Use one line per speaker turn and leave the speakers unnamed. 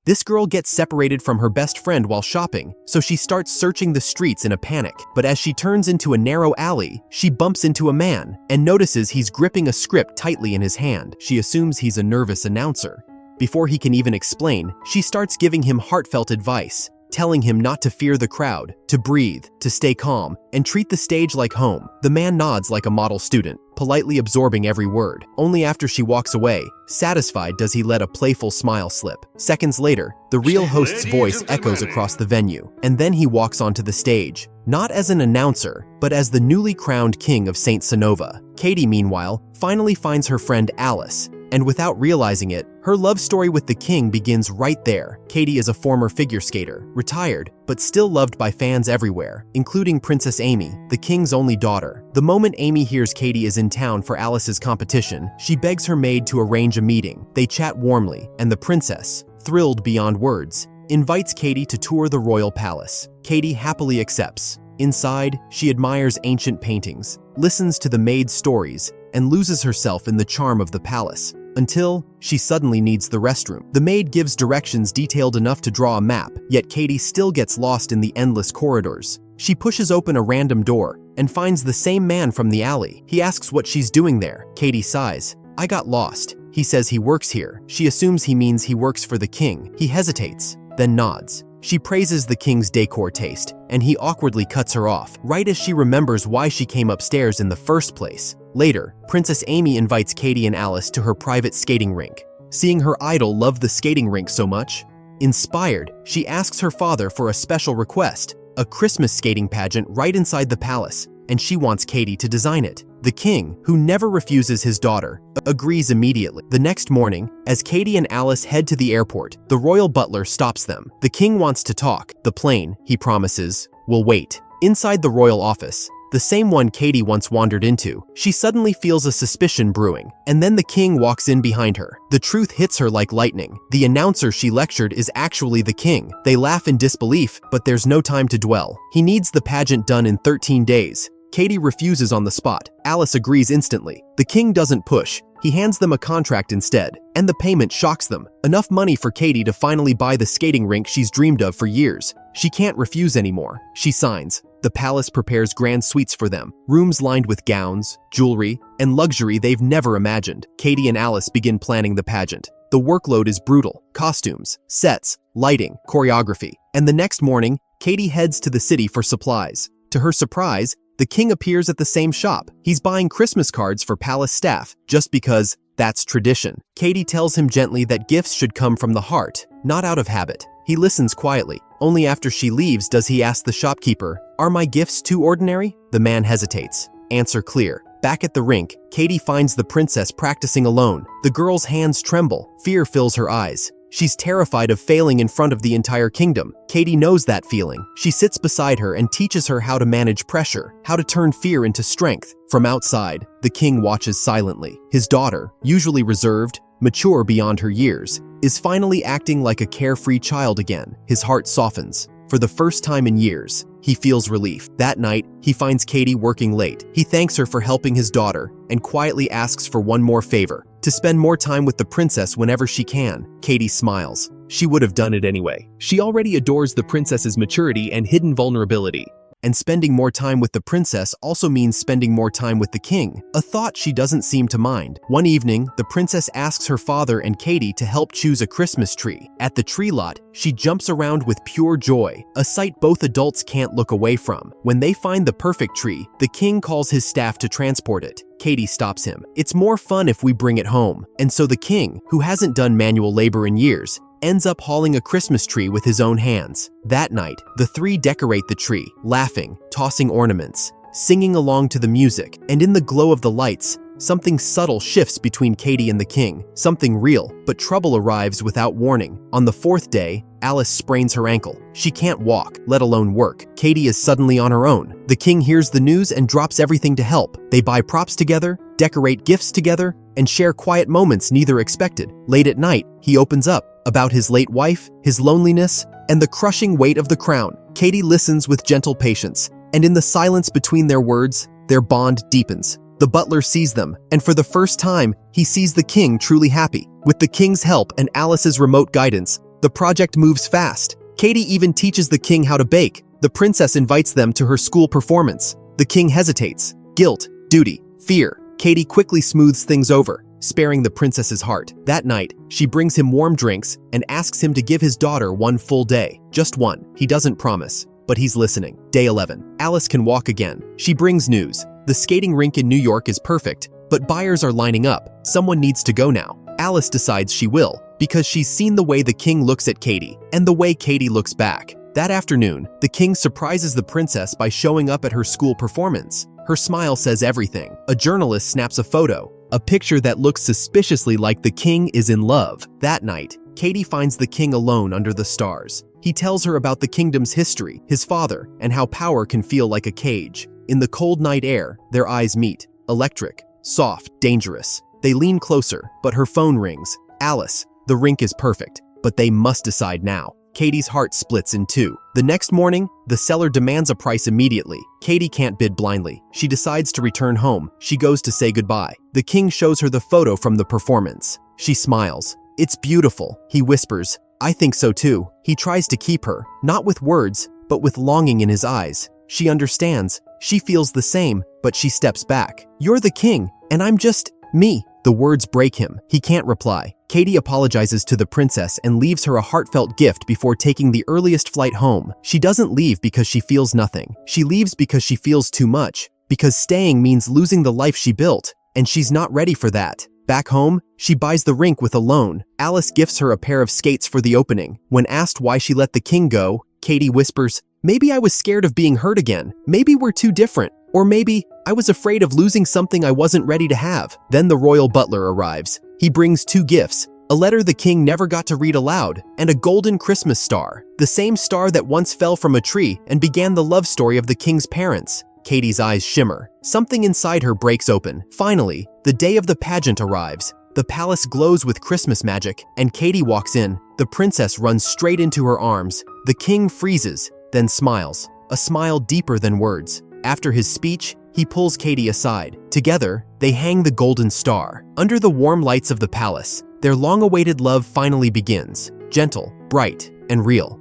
This girl gets separated from her best friend while shopping, so she starts searching the streets in a panic. But as she turns into a narrow alley, she bumps into a man and notices he's gripping a script tightly in his hand. She assumes he's a nervous announcer. Before he can even explain, she starts giving him heartfelt advice, telling him not to fear the crowd, to breathe, to stay calm, and treat the stage like home. The man nods like a model student, politely absorbing every word. Only after she walks away, satisfied, does he let a playful smile slip. Seconds later, the real host's voice echoes across the venue, and then he walks onto the stage, not as an announcer, but as the newly crowned king of St. Sanova. Katie, meanwhile, finally finds her friend Alice, and without realizing it, her love story with the king begins right there. Katie is a former figure skater, retired, but still loved by fans everywhere, including Princess Amy, the king's only daughter. The moment Amy hears Katie is in town for Alice's competition, she begs her maid to arrange a meeting. They chat warmly, and the princess, thrilled beyond words, invites Katie to tour the royal palace. Katie happily accepts. Inside, she admires ancient paintings, listens to the maid's stories, and loses herself in the charm of the palace. Until she suddenly needs the restroom. The maid gives directions detailed enough to draw a map, yet Katie still gets lost in the endless corridors. She pushes open a random door and finds the same man from the alley. He asks what she's doing there. Katie sighs. "I got lost." He says he works here. She assumes he means he works for the king. He hesitates, then nods. She praises the king's decor taste, and he awkwardly cuts her off, right as she remembers why she came upstairs in the first place. Later, Princess Amy invites Katie and Alice to her private skating rink. Seeing her idol love the skating rink so much, inspired, she asks her father for a special request, a Christmas skating pageant right inside the palace, and she wants Katie to design it. The king, who never refuses his daughter, agrees immediately. The next morning, as Katie and Alice head to the airport, the royal butler stops them. The king wants to talk. The plane, he promises, will wait. Inside the royal office, the same one Katie once wandered into, she suddenly feels a suspicion brewing, and then the king walks in behind her. The truth hits her like lightning. The announcer she lectured is actually the king. They laugh in disbelief, but there's no time to dwell. He needs the pageant done in 13 days. Katie refuses on the spot. Alice agrees instantly. The king doesn't push. He hands them a contract instead, and the payment shocks them. Enough money for Katie to finally buy the skating rink she's dreamed of for years. She can't refuse anymore. She signs. The palace prepares grand suites for them, rooms lined with gowns, jewelry, and luxury they've never imagined. Katie and Alice begin planning the pageant. The workload is brutal. Costumes, sets, lighting, choreography. And the next morning, Katie heads to the city for supplies. To her surprise, the king appears at the same shop. He's buying Christmas cards for palace staff, just because that's tradition. Katie tells him gently that gifts should come from the heart, not out of habit. He listens quietly. Only after she leaves does he ask the shopkeeper, "Are my gifts too ordinary?" The man hesitates. Answer clear. Back at the rink, Katie finds the princess practicing alone. The girl's hands tremble. Fear fills her eyes. She's terrified of failing in front of the entire kingdom. Katie knows that feeling. She sits beside her and teaches her how to manage pressure, how to turn fear into strength. From outside, the king watches silently. His daughter, usually reserved, mature beyond her years, is finally acting like a carefree child again. His heart softens. For the first time in years, he feels relief. That night, he finds Katie working late. He thanks her for helping his daughter and quietly asks for one more favor: to spend more time with the princess whenever she can. Katie smiles. She would have done it anyway. She already adores the princess's maturity and hidden vulnerability. And spending more time with the princess also means spending more time with the king, a thought she doesn't seem to mind. One evening, the princess asks her father and Katie to help choose a Christmas tree. At the tree lot, she jumps around with pure joy, a sight both adults can't look away from. When they find the perfect tree, the king calls his staff to transport it. Katie stops him. "It's more fun if we bring it home." And so the king, who hasn't done manual labor in years, ends up hauling a Christmas tree with his own hands. That night, the three decorate the tree, laughing, tossing ornaments, singing along to the music, and in the glow of the lights, something subtle shifts between Katie and the king, something real, but trouble arrives without warning. On the fourth day, Alice sprains her ankle. She can't walk, let alone work. Katie is suddenly on her own. The king hears the news and drops everything to help. They buy props together, decorate gifts together, and share quiet moments neither expected. Late at night, he opens up about his late wife, his loneliness, and the crushing weight of the crown. Katie listens with gentle patience, and in the silence between their words, their bond deepens. The butler sees them, and for the first time, he sees the king truly happy. With the king's help and Alice's remote guidance, The project moves fast. Katie even teaches the king how to bake. The princess invites them to her school performance. The king hesitates. Guilt, duty, fear. Katie quickly smooths things over, sparing the princess's heart. That night, she brings him warm drinks and asks him to give his daughter one full day. Just one. He doesn't promise, but he's listening. Day 11. Alice can walk again. She brings news. The skating rink in New York is perfect, but buyers are lining up. Someone needs to go now. Alice decides she will, because she's seen the way the king looks at Katie and the way Katie looks back. That afternoon, the king surprises the princess by showing up at her school performance. Her smile says everything. A journalist snaps a photo, a picture that looks suspiciously like the king is in love. That night, Katie finds the king alone under the stars. He tells her about the kingdom's history, his father, and how power can feel like a cage. In the cold night air, their eyes meet. Electric, soft, dangerous. They lean closer, but her phone rings. Alice, the rink is perfect, but they must decide now. Katie's heart splits in two. The next morning, the seller demands a price immediately. Katie can't bid blindly. She decides to return home. She goes to say goodbye. The king shows her the photo from the performance. She smiles. "It's beautiful," he whispers. "I think so too." He tries to keep her, not with words, but with longing in his eyes. She understands. She feels the same, but she steps back. "You're the king, and I'm just me." The words break him. He can't reply. Katie apologizes to the princess and leaves her a heartfelt gift before taking the earliest flight home. She doesn't leave because she feels nothing. She leaves because she feels too much, because staying means losing the life she built, and she's not ready for that. Back home, she buys the rink with a loan. Alice gifts her a pair of skates for the opening. When asked why she let the king go, Katie whispers, "Maybe I was scared of being hurt again. Maybe we're too different. Or maybe I was afraid of losing something I wasn't ready to have." Then the royal butler arrives. He brings two gifts, a letter the king never got to read aloud, and a golden Christmas star, the same star that once fell from a tree and began the love story of the king's parents. Katie's eyes shimmer. Something inside her breaks open. Finally, the day of the pageant arrives. The palace glows with Christmas magic, and Katie walks in. The princess runs straight into her arms. The king freezes, then smiles, a smile deeper than words. After his speech, he pulls Katie aside. Together, they hang the golden star. Under the warm lights of the palace, their long-awaited love finally begins. Gentle, bright, and real.